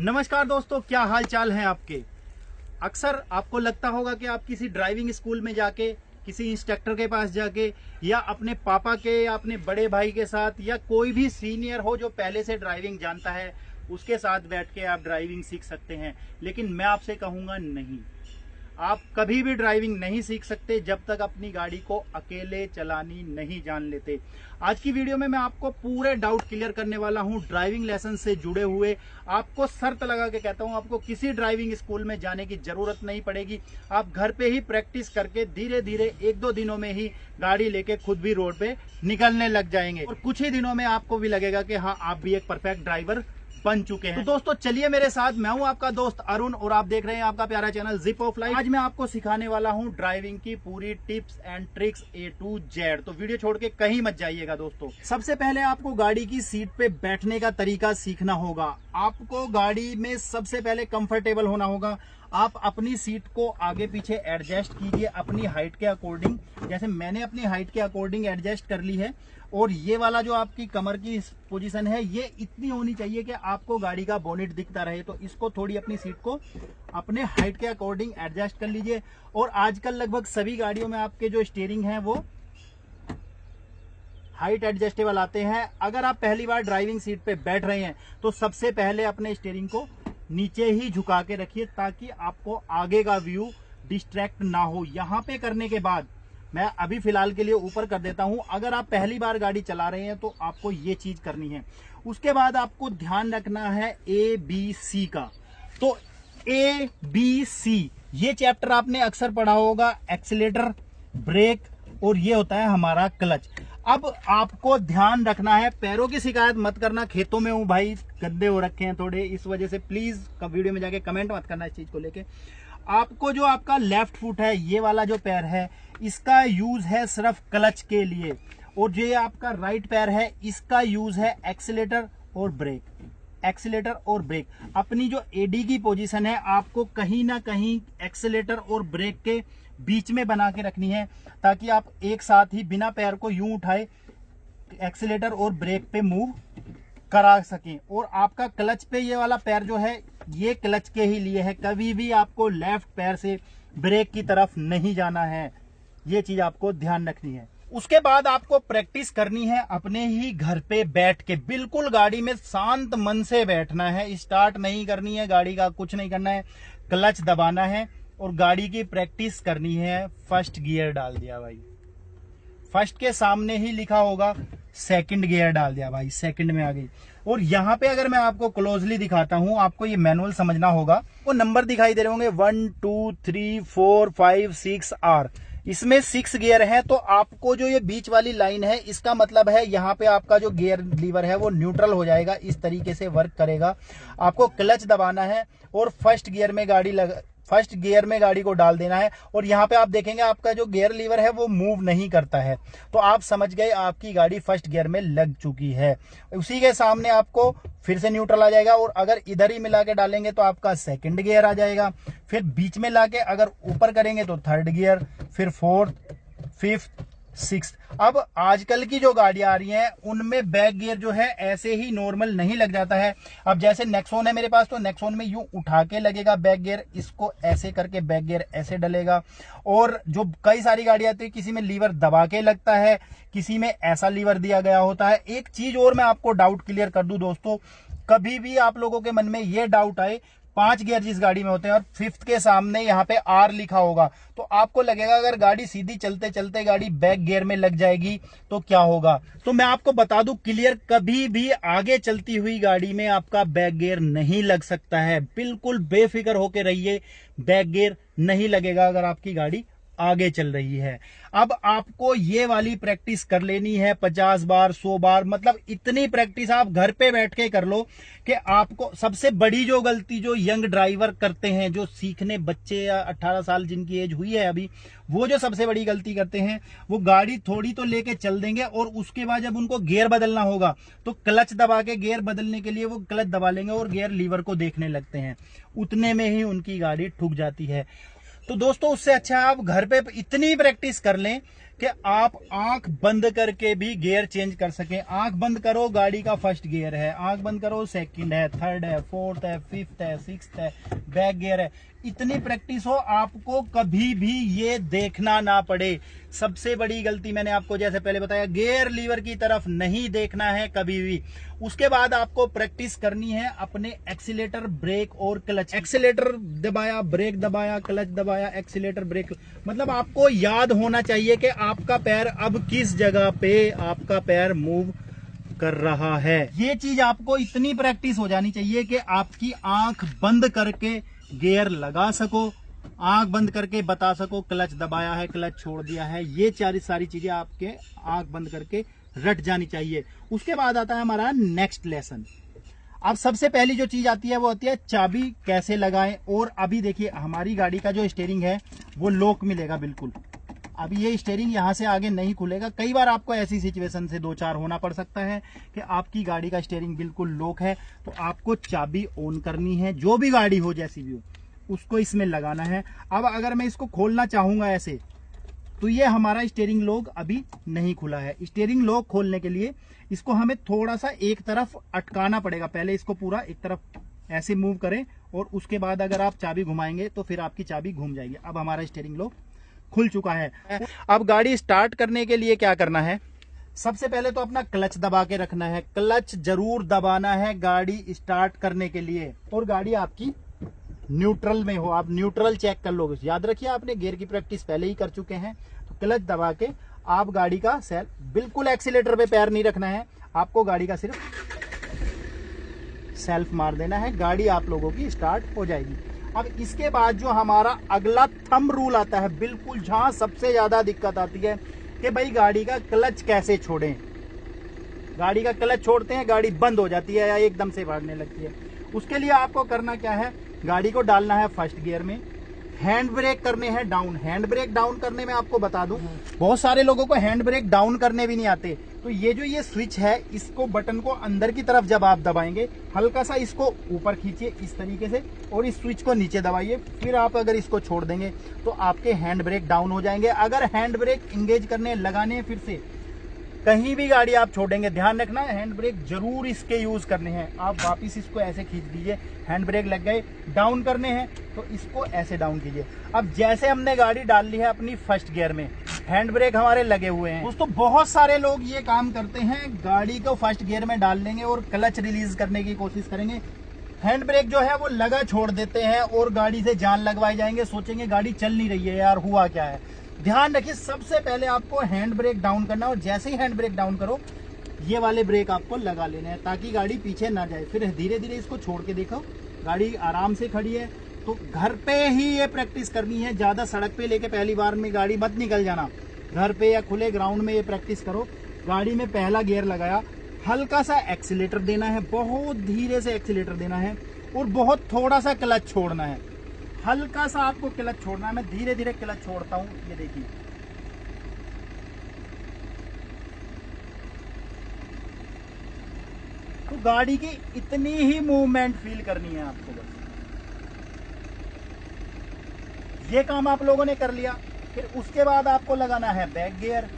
नमस्कार दोस्तों, क्या हाल चाल है आपके। अक्सर आपको लगता होगा कि आप किसी ड्राइविंग स्कूल में जाके, किसी इंस्ट्रक्टर के पास जाके, या अपने पापा के या अपने बड़े भाई के साथ, या कोई भी सीनियर हो जो पहले से ड्राइविंग जानता है, उसके साथ बैठ के आप ड्राइविंग सीख सकते हैं। लेकिन मैं आपसे कहूँगा नहीं, आप कभी भी ड्राइविंग नहीं सीख सकते जब तक अपनी गाड़ी को अकेले चलानी नहीं जान लेते। आज की वीडियो में मैं आपको पूरे डाउट क्लियर करने वाला हूं ड्राइविंग लाइसेंस से जुड़े हुए। आपको शर्त लगा के कहता हूं, आपको किसी ड्राइविंग स्कूल में जाने की जरूरत नहीं पड़ेगी। आप घर पे ही प्रैक्टिस करके धीरे धीरे 1-2 दिनों में ही गाड़ी लेके खुद भी रोड पे निकलने लग जाएंगे, और कुछ ही दिनों में आपको भी लगेगा कि हाँ, आप भी एक परफेक्ट ड्राइवर बन चुके हैं। तो दोस्तों चलिए मेरे साथ, मैं हूं आपका दोस्त अरुण और आप देख रहे हैं आपका प्यारा चैनल जिप ऑफ लाइफ। आज मैं आपको सिखाने वाला हूं ड्राइविंग की पूरी tips and tricks A to Z। तो वीडियो छोड़ के कहीं मत जाइएगा दोस्तों। सबसे पहले आपको गाड़ी की सीट पे बैठने का तरीका सीखना होगा। आपको गाड़ी में सबसे पहले कंफर्टेबल होना होगा। आप अपनी सीट को आगे पीछे एडजस्ट कीजिए अपनी हाइट के अकॉर्डिंग। जैसे मैंने अपनी हाइट के अकॉर्डिंग एडजस्ट कर ली है, और ये वाला जो आपकी कमर की पोजीशन है ये इतनी होनी चाहिए कि आपको गाड़ी का बोनेट दिखता रहे। तो इसको थोड़ी अपनी सीट को अपने हाइट के अकॉर्डिंग एडजस्ट कर लीजिए। और आजकल लगभग सभी गाड़ियों में आपके जो स्टीयरिंग है वो हाइट एडजस्टेबल आते हैं। अगर आप पहली बार ड्राइविंग सीट पे बैठ रहे हैं तो सबसे पहले अपने स्टीयरिंग को नीचे ही झुका के रखिए, ताकि आपको आगे का व्यू डिस्ट्रैक्ट ना हो। यहाँ पे करने के बाद मैं अभी फिलहाल के लिए ऊपर कर देता हूं। अगर आप पहली बार गाड़ी चला रहे हैं तो आपको ये चीज करनी है। उसके बाद आपको ध्यान रखना है ABC का। तो ABC ये चैप्टर आपने अक्सर पढ़ा होगा, एक्सीलेटर, ब्रेक, और ये होता है हमारा क्लच। अब आपको ध्यान रखना है, पैरों की शिकायत मत करना। खेतों में हूं भाई, गद्दे हो रखे हैं थोड़े, इस वजह से प्लीज वीडियो में जाके कमेंट मत करना इस चीज को लेके। आपको जो आपका लेफ्ट फुट है, ये वाला जो पैर है, इसका यूज है सिर्फ क्लच के लिए, और जो ये आपका राइट पैर है इसका यूज है एक्सीलेटर और ब्रेक। एक्सीलेटर और ब्रेक अपनी जो AD की पोजीशन है आपको कहीं ना कहीं एक्सीलेटर और ब्रेक के बीच में बना के रखनी है, ताकि आप एक साथ ही बिना पैर को यूं उठाए एक्सीलेटर और ब्रेक पे मूव करा सकें। और आपका क्लच पे ये वाला पैर जो है ये क्लच के ही लिए है, कभी भी आपको लेफ्ट पैर से ब्रेक की तरफ नहीं जाना है। ये चीज आपको ध्यान रखनी है। उसके बाद आपको प्रैक्टिस करनी है अपने ही घर पे बैठ के। बिल्कुल गाड़ी में शांत मन से बैठना है, स्टार्ट नहीं करनी है गाड़ी का, कुछ नहीं करना है, क्लच दबाना है और गाड़ी की प्रैक्टिस करनी है। फर्स्ट गियर डाल दिया भाई, फर्स्ट के सामने ही लिखा होगा सेकंड गियर डाल दिया भाई, सेकंड में आ गई। और यहाँ पे अगर मैं आपको क्लोजली दिखाता हूं, आपको ये मैनुअल समझना होगा। वो नंबर दिखाई दे रहे होंगे 1 2 3 4 5 6 R, इसमें 6 गियर है। तो आपको जो ये बीच वाली लाइन है इसका मतलब है यहाँ पे आपका जो गियर लीवर है वो न्यूट्रल हो जाएगा, इस तरीके से वर्क करेगा। आपको क्लच दबाना है और फर्स्ट गियर में गाड़ी को डाल देना है। और यहाँ पे आप देखेंगे आपका जो गियर लीवर है वो मूव नहीं करता है, तो आप समझ गए आपकी गाड़ी फर्स्ट गियर में लग चुकी है। उसी के सामने आपको फिर से न्यूट्रल आ जाएगा, और अगर इधर ही मिला के डालेंगे तो आपका सेकंड गियर आ जाएगा। फिर बीच में लाके अगर ऊपर करेंगे तो थर्ड गियर, फिर फोर्थ, फिफ्थ, सिक्स्थ। अब आजकल की जो गाड़ियां आ रही हैं उनमें बैक गियर जो है ऐसे ही नॉर्मल नहीं लग जाता है। अब जैसे नेक्सॉन है मेरे पास, तो नेक्सॉन में यूं उठा के लगेगा बैक गियर, इसको ऐसे करके बैक गियर ऐसे डलेगा। और जो कई सारी गाड़ियां आती है, किसी में लीवर दबा के लगता है, किसी में ऐसा लीवर दिया गया होता है। एक चीज और मैं आपको डाउट क्लियर कर दूं दोस्तों, कभी भी आप लोगों के मन में ये डाउट आए, 5 गियर जिस गाड़ी में होते हैं और फिफ्थ के सामने यहाँ पे R लिखा होगा, तो आपको लगेगा अगर गाड़ी सीधी चलते चलते गाड़ी बैक गियर में लग जाएगी तो क्या होगा। तो मैं आपको बता दूं क्लियर, कभी भी आगे चलती हुई गाड़ी में आपका बैक गियर नहीं लग सकता है। बिल्कुल बेफिक्र होकर रहिए, बैक गियर नहीं लगेगा अगर आपकी गाड़ी आगे चल रही है। अब आपको ये वाली प्रैक्टिस कर लेनी है 50 बार 100 बार, मतलब इतनी प्रैक्टिस आप घर पे बैठ के कर लो कि आपको। सबसे बड़ी जो गलती जो यंग ड्राइवर करते हैं, जो सीखने बच्चे या 18 साल जिनकी एज हुई है अभी, वो जो सबसे बड़ी गलती करते हैं, वो गाड़ी थोड़ी तो लेके चल देंगे और उसके बाद जब उनको गियर बदलना होगा तो क्लच दबा के गियर बदलने के लिए वो क्लच दबा लेंगे और गियर लीवर को देखने लगते हैं। उतने में ही उनकी गाड़ी ठुक जाती है। तो दोस्तों उससे अच्छा आप घर पे इतनी प्रैक्टिस कर लें कि आप आंख बंद करके भी गियर चेंज कर सकें। आंख बंद करो, गाड़ी का फर्स्ट गियर है, आंख बंद करो, सेकंड है, थर्ड है, फोर्थ है, फिफ्थ है, सिक्स्थ है, बैक गियर है। इतनी प्रैक्टिस हो, आपको कभी भी ये देखना ना पड़े। सबसे बड़ी गलती मैंने आपको जैसे पहले बताया, गियर लीवर की तरफ नहीं देखना है कभी भी। उसके बाद आपको प्रैक्टिस करनी है अपने एक्सीलेटर, ब्रेक और क्लच। एक्सीलेटर दबाया, ब्रेक दबाया, क्लच दबाया, एक्सीलेटर, ब्रेक, मतलब आपको याद होना चाहिए कि आपका पैर अब किस जगह पे आपका पैर मूव कर रहा है। ये चीज आपको इतनी प्रैक्टिस हो जानी चाहिए कि आपकी आंख बंद करके गियर लगा सको, आंख बंद करके बता सको क्लच दबाया है, क्लच छोड़ दिया है। ये सारी चीजें आपके आंख बंद करके रट जानी चाहिए। उसके बाद आता है हमारा नेक्स्ट लेसन। अब सबसे पहली जो चीज आती है वो आती है चाबी कैसे लगाएं। और अभी देखिए हमारी गाड़ी का जो स्टीयरिंग है वो लॉक मिलेगा बिल्कुल। अभी ये स्टीयरिंग यहां से आगे नहीं खुलेगा। कई बार आपको ऐसी सिचुएशन से दो चार होना पड़ सकता है कि आपकी गाड़ी का स्टीयरिंग बिल्कुल लॉक है, तो आपको चाबी ऑन करनी है। जो भी गाड़ी हो, जैसी भी हो, उसको इसमें लगाना है। अब अगर मैं इसको खोलना चाहूंगा ऐसे, तो ये हमारा स्टीयरिंग लॉक अभी नहीं खुला है। स्टीयरिंग लॉक खोलने के लिए इसको हमें थोड़ा सा एक तरफ अटकाना पड़ेगा। पहले इसको पूरा एक तरफ ऐसे मूव करें और उसके बाद अगर आप चाबी घुमाएंगे तो फिर आपकी चाबी घूम जाएगी। अब हमारा स्टीयरिंग लॉक खुल चुका है। अब गाड़ी स्टार्ट करने के लिए क्या करना है, सबसे पहले तो अपना क्लच दबा के रखना है। क्लच जरूर दबाना है गाड़ी स्टार्ट करने के लिए। और गाड़ी आपकी न्यूट्रल में हो, आप न्यूट्रल चेक कर लो। याद रखिए आपने गियर की प्रैक्टिस पहले ही कर चुके हैं। तो क्लच दबा के आप गाड़ी का बिल्कुल एक्सीलेटर पे पैर नहीं रखना है, आपको गाड़ी का सिर्फ सेल्फ मार देना है, गाड़ी आप लोगों की स्टार्ट हो जाएगी। अब इसके बाद जो हमारा अगला थंब रूल आता है, बिल्कुल जहां सबसे ज्यादा दिक्कत आती है कि भाई गाड़ी का क्लच कैसे छोड़ें। गाड़ी का क्लच छोड़ते हैं, गाड़ी बंद हो जाती है या एकदम से भागने लगती है। उसके लिए आपको करना क्या है, गाड़ी को डालना है फर्स्ट गियर में, हैंड ब्रेक करने हैं डाउन। हैंड ब्रेक डाउन करने में आपको बता दूं, बहुत सारे लोगों को हैंड ब्रेक डाउन करने भी नहीं आते। तो ये जो ये स्विच है, इसको बटन को अंदर की तरफ जब आप दबाएंगे, हल्का सा इसको ऊपर खींचिए इस तरीके से और इस स्विच को नीचे दबाइए। फिर आप अगर इसको छोड़ देंगे तो आपके हैंड ब्रेक डाउन हो जाएंगे। अगर हैंड ब्रेक इंगेज करने लगाने फिर से कहीं भी गाड़ी आप छोड़ेंगे, ध्यान रखना है हैंड ब्रेक जरूर इसके यूज करने हैं। आप वापिस इसको ऐसे खींच दीजिए, हैंड ब्रेक लग गए, डाउन करने हैं तो इसको ऐसे डाउन कीजिए। अब जैसे हमने गाड़ी डाल ली है अपनी फर्स्ट गियर में, हैंड ब्रेक हमारे लगे हुए हैं। दोस्तों बहुत सारे लोग ये काम करते हैं, गाड़ी को फर्स्ट गियर में डाल लेंगे और क्लच रिलीज करने की कोशिश करेंगे, हैंड ब्रेक जो है वो लगा छोड़ देते हैं और गाड़ी से जान लगवाए जाएंगे, सोचेंगे गाड़ी चल नहीं रही है यार, हुआ क्या है। ध्यान रखिए सबसे पहले आपको हैंड ब्रेक डाउन करना और जैसे ही हैंड ब्रेक डाउन करो, ये वाले ब्रेक आपको लगा लेने हैं ताकि गाड़ी पीछे ना जाए। फिर धीरे धीरे इसको छोड़ के देखो, गाड़ी आराम से खड़ी है। तो घर पे ही ये प्रैक्टिस करनी है, ज्यादा सड़क पे लेके पहली बार में गाड़ी मत निकल जाना। घर पे या खुले ग्राउंड में ये प्रैक्टिस करो। गाड़ी में पहला गियर लगाया, हल्का सा एक्सीलेटर देना है, बहुत धीरे से एक्सीलेटर देना है और बहुत थोड़ा सा क्लच छोड़ना है। हल्का सा आपको क्लच छोड़ना है। मैं धीरे धीरे क्लच छोड़ता हूं, ये देखिए। तो गाड़ी की इतनी ही मूवमेंट फील करनी है आपको बस। ये काम आप लोगों ने कर लिया। फिर उसके बाद आपको लगाना है बैक गियर।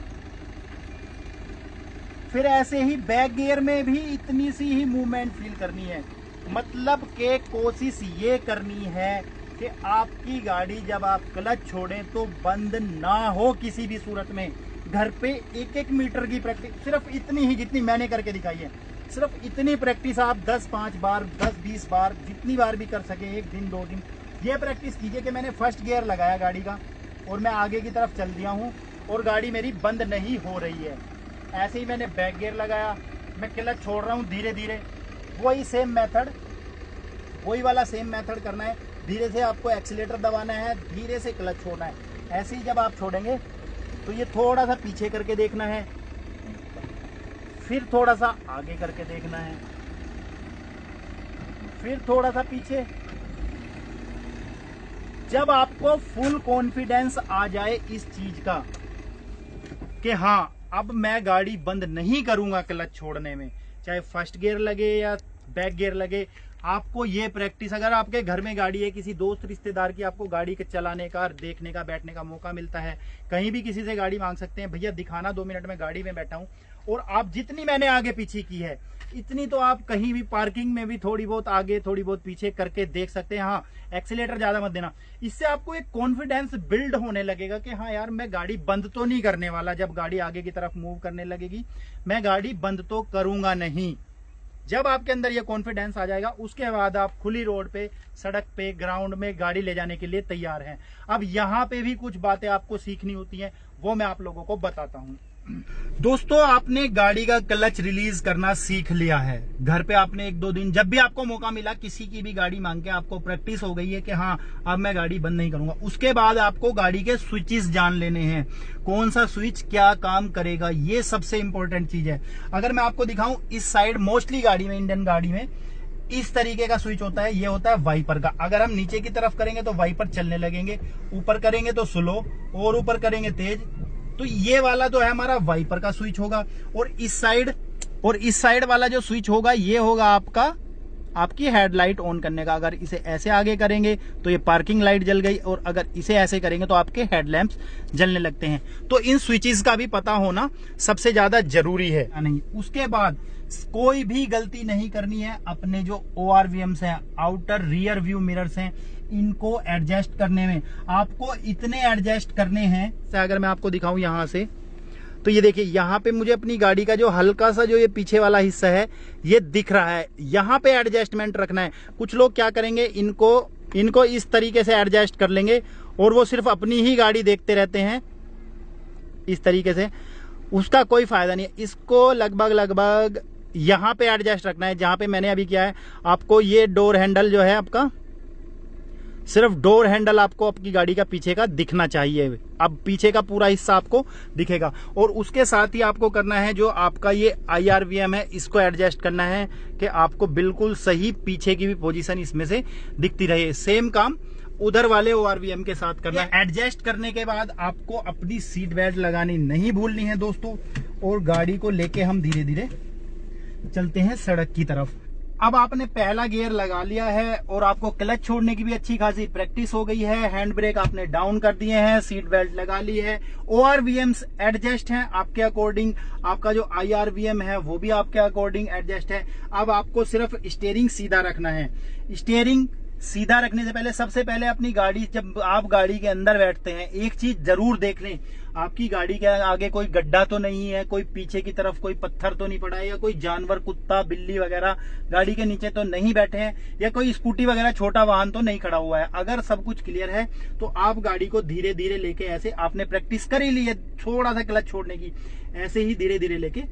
फिर ऐसे ही बैक गियर में भी इतनी सी ही मूवमेंट फील करनी है। मतलब के कोशिश ये करनी है कि आपकी गाड़ी जब आप क्लच छोड़ें तो बंद ना हो किसी भी सूरत में। घर पे 1-1 मीटर की प्रैक्टिस, सिर्फ इतनी ही जितनी मैंने करके दिखाई है, सिर्फ इतनी प्रैक्टिस आप 10-5 बार, 10-20 बार, जितनी बार भी कर सके, 1 दिन 2 दिन ये प्रैक्टिस कीजिए कि मैंने फर्स्ट गियर लगाया गाड़ी का और मैं आगे की तरफ चल दिया हूँ और गाड़ी मेरी बंद नहीं हो रही है। ऐसे ही मैंने बैक गियर लगाया, मैं क्लच छोड़ रहा हूँ धीरे धीरे। वही सेम मेथड, वही वाला सेम मेथड करना है। धीरे से आपको एक्सीलेटर दबाना है, धीरे से क्लच छोड़ना है। ऐसे ही जब आप छोड़ेंगे तो ये थोड़ा सा पीछे करके देखना है, फिर थोड़ा सा आगे करके देखना है, फिर थोड़ा सा पीछे। जब आपको फुल कॉन्फिडेंस आ जाए इस चीज का कि हाँ अब मैं गाड़ी बंद नहीं करूंगा क्लच छोड़ने में, चाहे फर्स्ट गियर लगे या बैक गियर लगे, आपको ये प्रैक्टिस, अगर आपके घर में गाड़ी है, किसी दोस्त रिश्तेदार की आपको गाड़ी के चलाने का, देखने का, बैठने का मौका मिलता है, कहीं भी किसी से गाड़ी मांग सकते हैं, भैया दिखाना 2 मिनट में गाड़ी में बैठा हूं। और आप जितनी मैंने आगे पीछे की है इतनी तो आप कहीं भी पार्किंग में भी थोड़ी बहुत आगे थोड़ी बहुत पीछे करके देख सकते हैं। हाँ, एक्सीलेटर ज्यादा मत देना। इससे आपको एक कॉन्फिडेंस बिल्ड होने लगेगा कि हाँ यार, मैं गाड़ी बंद तो नहीं करने वाला। जब गाड़ी आगे की तरफ मूव करने लगेगी, मैं गाड़ी बंद तो करूंगा नहीं। जब आपके अंदर ये कॉन्फिडेंस आ जाएगा, उसके बाद आप खुली रोड पे, सड़क पे, ग्राउंड में गाड़ी ले जाने के लिए तैयार हैं। अब यहाँ पे भी कुछ बातें आपको सीखनी होती हैं, वो मैं आप लोगों को बताता हूँ। दोस्तों, आपने गाड़ी का क्लच रिलीज करना सीख लिया है। घर पे आपने 1-2 दिन, जब भी आपको मौका मिला, किसी की भी गाड़ी मांग के आपको प्रैक्टिस हो गई है कि हाँ अब मैं गाड़ी बंद नहीं करूंगा। उसके बाद आपको गाड़ी के स्विचेस जान लेने हैं, कौन सा स्विच क्या काम करेगा, ये सबसे इंपॉर्टेंट चीज है। अगर मैं आपको दिखाऊं, इस साइड मोस्टली गाड़ी में, इंडियन गाड़ी में इस तरीके का स्विच होता है। ये होता है वाइपर का। अगर हम नीचे की तरफ करेंगे तो वाइपर चलने लगेंगे, ऊपर करेंगे तो स्लो, और ऊपर करेंगे तेज। तो ये वाला तो है हमारा वाइपर का स्विच होगा। और इस साइड वाला जो स्विच होगा, ये होगा आपकी हेडलाइट ऑन करने का। अगर इसे ऐसे आगे करेंगे तो ये पार्किंग लाइट जल गई, और अगर इसे ऐसे करेंगे तो आपके हेडलैम्प्स जलने लगते हैं। तो इन स्विचेस का भी पता होना सबसे ज्यादा जरूरी है। नहीं, उसके बाद कोई भी गलती नहीं करनी है। अपने जो ORVMs हैं, आउटर रियर व्यू मिरर्स हैं, इनको एडजस्ट करने में आपको इतने एडजस्ट करने हैं। अगर मैं आपको दिखाऊं यहां से, तो ये देखिए, यहाँ पे मुझे अपनी गाड़ी का जो हल्का सा जो ये पीछे वाला हिस्सा है ये दिख रहा है, यहाँ पे एडजस्टमेंट रखना है। कुछ लोग क्या करेंगे, इनको इस तरीके से एडजस्ट कर लेंगे और वो सिर्फ अपनी ही गाड़ी देखते रहते हैं इस तरीके से। उसका कोई फायदा नहीं है। इसको लगभग यहाँ पे एडजस्ट रखना है, जहां पे मैंने अभी किया है। आपको ये डोर हैंडल जो है आपका, सिर्फ डोर हैंडल आपको आपकी गाड़ी का पीछे का दिखना चाहिए। अब पीछे का पूरा हिस्सा आपको दिखेगा। और उसके साथ ही आपको करना है, जो आपका ये IRVM है, इसको एडजस्ट करना है कि आपको बिल्कुल सही पीछे की भी पोजीशन इसमें से दिखती रहे। सेम काम उधर वाले ORVM के साथ करना है। एडजस्ट करने के बाद आपको अपनी सीट बेल्ट लगानी नहीं भूलनी है दोस्तों। और गाड़ी को लेके हम धीरे धीरे चलते हैं सड़क की तरफ। अब आपने पहला गियर लगा लिया है और आपको क्लच छोड़ने की भी अच्छी खासी प्रैक्टिस हो गई है। हैंड ब्रेक आपने डाउन कर दिए हैं, सीट बेल्ट लगा ली है, ORVMs एडजस्ट हैं आपके अकॉर्डिंग। आपका जो IRVM है वो भी आपके अकॉर्डिंग एडजस्ट है। अब आपको सिर्फ स्टीयरिंग सीधा रखना है। स्टीयरिंग सीधा रखने से पहले, सबसे पहले अपनी गाड़ी, जब आप गाड़ी के अंदर बैठते हैं, एक चीज जरूर देख लें, आपकी गाड़ी के आगे कोई गड्ढा तो नहीं है, कोई पीछे की तरफ कोई पत्थर तो नहीं पड़ा है, या कोई जानवर, कुत्ता, बिल्ली वगैरह गाड़ी के नीचे तो नहीं बैठे हैं, या कोई स्कूटी वगैरह छोटा वाहन तो नहीं खड़ा हुआ है। अगर सब कुछ क्लियर है तो आप गाड़ी को धीरे धीरे लेके, ऐसे आपने प्रैक्टिस कर ही ली है थोड़ा सा क्लच छोड़ने की, ऐसे ही धीरे धीरे लेके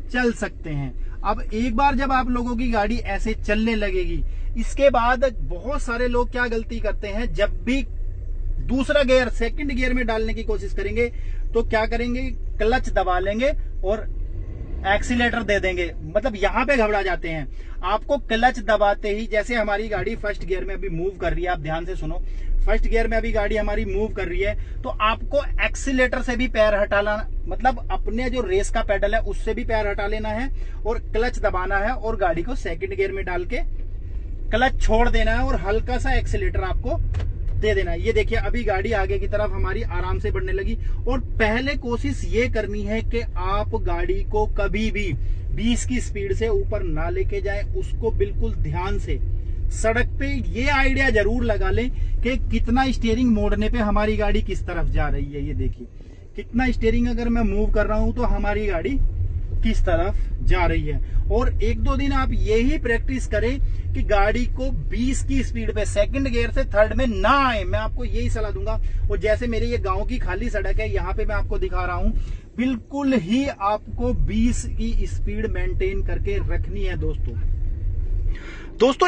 चल सकते हैं। अब एक बार जब आप लोगों की गाड़ी ऐसे चलने लगेगी, इसके बाद बहुत सारे लोग क्या गलती करते हैं, जब भी दूसरा गियर, सेकंड गियर में डालने की कोशिश करेंगे तो क्या करेंगे, क्लच दबा लेंगे और एक्सीलेटर दे देंगे, मतलब यहां पे घबरा जाते हैं। आपको क्लच दबाते ही, जैसे हमारी गाड़ी फर्स्ट गियर में अभी मूव कर रही है, आप ध्यान से सुनो, फर्स्ट गियर में अभी गाड़ी हमारी मूव कर रही है, तो आपको एक्सीलेटर से भी पैर हटाना, मतलब अपने जो रेस का पेडल है उससे भी पैर हटा लेना है और क्लच दबाना है और गाड़ी को सेकंड गियर में डाल के क्लच छोड़ देना है और हल्का सा एक्सीलेटर आपको दे देना है। ये देखिए, अभी गाड़ी आगे की तरफ हमारी आराम से बढ़ने लगी। और पहले कोशिश ये करनी है कि आप गाड़ी को कभी भी 20 की स्पीड से ऊपर ना लेके जाएं, उसको बिल्कुल ध्यान से सड़क पे ये आइडिया जरूर लगा लें कि कितना स्टीयरिंग मोड़ने पे हमारी गाड़ी किस तरफ जा रही है। ये देखिए, कितना स्टीयरिंग अगर मैं मूव कर रहा हूं तो हमारी गाड़ी किस तरफ जा रही है। और 1-2 दिन आप यही प्रैक्टिस करें कि गाड़ी को 20 की स्पीड पे सेकंड गियर से थर्ड में ना आए, मैं आपको यही सलाह दूंगा। और जैसे मेरे ये गांव की खाली सड़क है, यहाँ पे मैं आपको दिखा रहा हूं, बिल्कुल ही आपको 20 की स्पीड मेंटेन करके रखनी है दोस्तों।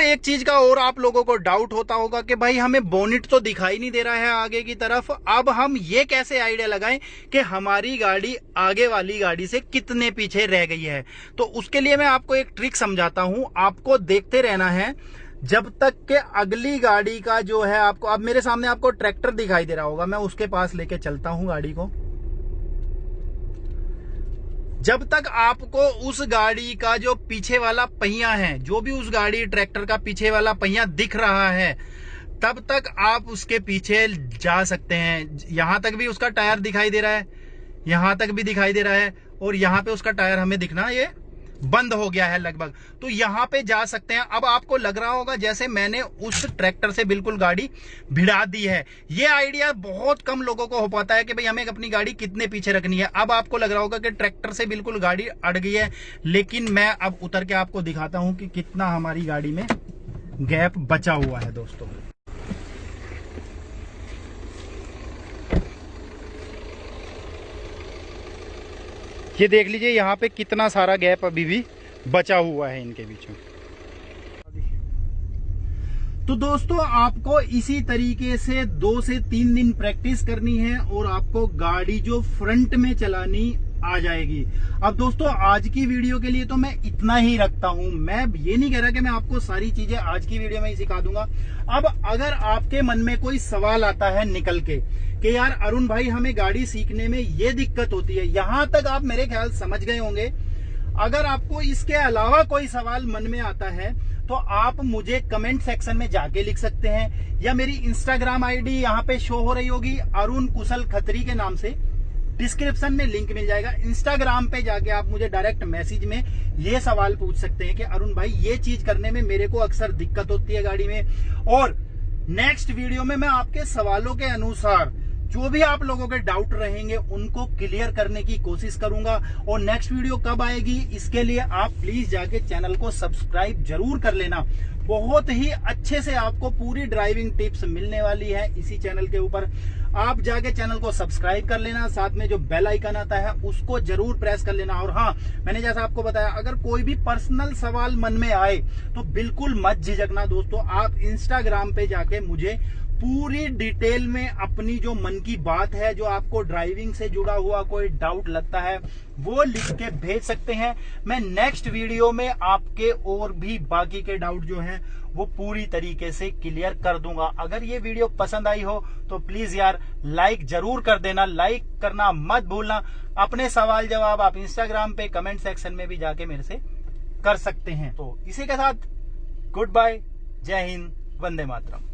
एक चीज का और आप लोगों को डाउट होता होगा कि भाई हमें बोनेट तो दिखाई नहीं दे रहा है आगे की तरफ, अब हम ये कैसे आइडिया लगाएं कि हमारी गाड़ी आगे वाली गाड़ी से कितने पीछे रह गई है। तो उसके लिए मैं आपको एक ट्रिक समझाता हूं, आपको देखते रहना है जब तक के अगली गाड़ी का जो है, आपको अब मेरे सामने आपको ट्रैक्टर दिखाई दे रहा होगा, मैं उसके पास लेके चलता हूं गाड़ी को। जब तक आपको उस गाड़ी का जो पीछे वाला पहिया है, जो भी उस गाड़ी ट्रैक्टर का पीछे वाला पहिया दिख रहा है, तब तक आप उसके पीछे जा सकते हैं। यहां तक भी उसका टायर दिखाई दे रहा है, यहां तक भी दिखाई दे रहा है, और यहां पे उसका टायर हमें दिखना ये बंद हो गया है लगभग, तो यहां पे जा सकते हैं। अब आपको लग रहा होगा जैसे मैंने उस ट्रैक्टर से बिल्कुल गाड़ी भिड़ा दी है। ये आइडिया बहुत कम लोगों को हो पाता है कि भाई हमें अपनी गाड़ी कितने पीछे रखनी है। अब आपको लग रहा होगा कि ट्रैक्टर से बिल्कुल गाड़ी अड़ गई है, लेकिन मैं अब उतर के आपको दिखाता हूं कि कितना हमारी गाड़ी में गैप बचा हुआ है दोस्तों। ये देख लीजिए यहाँ पे कितना सारा गैप अभी भी बचा हुआ है इनके बीच में। तो दोस्तों आपको इसी तरीके से 2 से 3 दिन प्रैक्टिस करनी है और आपको गाड़ी जो फ्रंट में चलानी आ जाएगी। अब दोस्तों आज की वीडियो के लिए तो मैं इतना ही रखता हूं। मैं ये नहीं कह रहा कि मैं आपको सारी चीजें आज की वीडियो में ही सिखा दूंगा। अब अगर आपके मन में कोई सवाल आता है निकल के कि यार अरुण भाई हमें गाड़ी सीखने में ये दिक्कत होती है, यहां तक आप मेरे ख्याल समझ गए होंगे। अगर आपको इसके अलावा कोई सवाल मन में आता है तो आप मुझे कमेंट सेक्शन में जाके लिख सकते हैं, या मेरी इंस्टाग्राम आईडी यहां पे शो हो रही होगी अरुण कुशल खत्री के नाम से, डिस्क्रिप्शन में लिंक मिल जाएगा। इंस्टाग्राम पे जाके आप मुझे डायरेक्ट मैसेज में ये सवाल पूछ सकते हैं कि अरुण भाई ये चीज करने में मेरे को अक्सर दिक्कत होती है गाड़ी में, और नेक्स्ट वीडियो में मैं आपके सवालों के अनुसार जो भी आप लोगों के डाउट रहेंगे उनको क्लियर करने की कोशिश करूंगा। और नेक्स्ट वीडियो कब आएगी इसके लिए आप प्लीज जाके चैनल को सब्सक्राइब जरूर कर लेना। बहुत ही अच्छे से आपको पूरी ड्राइविंग टिप्स मिलने वाली है इसी चैनल के ऊपर। आप जाके चैनल को सब्सक्राइब कर लेना, साथ में जो बेल आइकन आता है उसको जरूर प्रेस कर लेना। और हाँ, मैंने जैसा आपको बताया, अगर कोई भी पर्सनल सवाल मन में आए तो बिल्कुल मत झिझकना दोस्तों। आप इंस्टाग्राम पे जाके मुझे पूरी डिटेल में अपनी जो मन की बात है, जो आपको ड्राइविंग से जुड़ा हुआ कोई डाउट लगता है, वो लिख के भेज सकते हैं। मैं नेक्स्ट वीडियो में आपके और भी बाकी के डाउट जो हैं वो पूरी तरीके से क्लियर कर दूंगा। अगर ये वीडियो पसंद आई हो तो प्लीज यार लाइक जरूर कर देना, लाइक करना मत भूलना। अपने सवाल जवाब आप इंस्टाग्राम पे कमेंट सेक्शन में भी जाके मेरे से कर सकते हैं। तो इसी के साथ गुड बाय, जय हिंद, वंदे मातरम।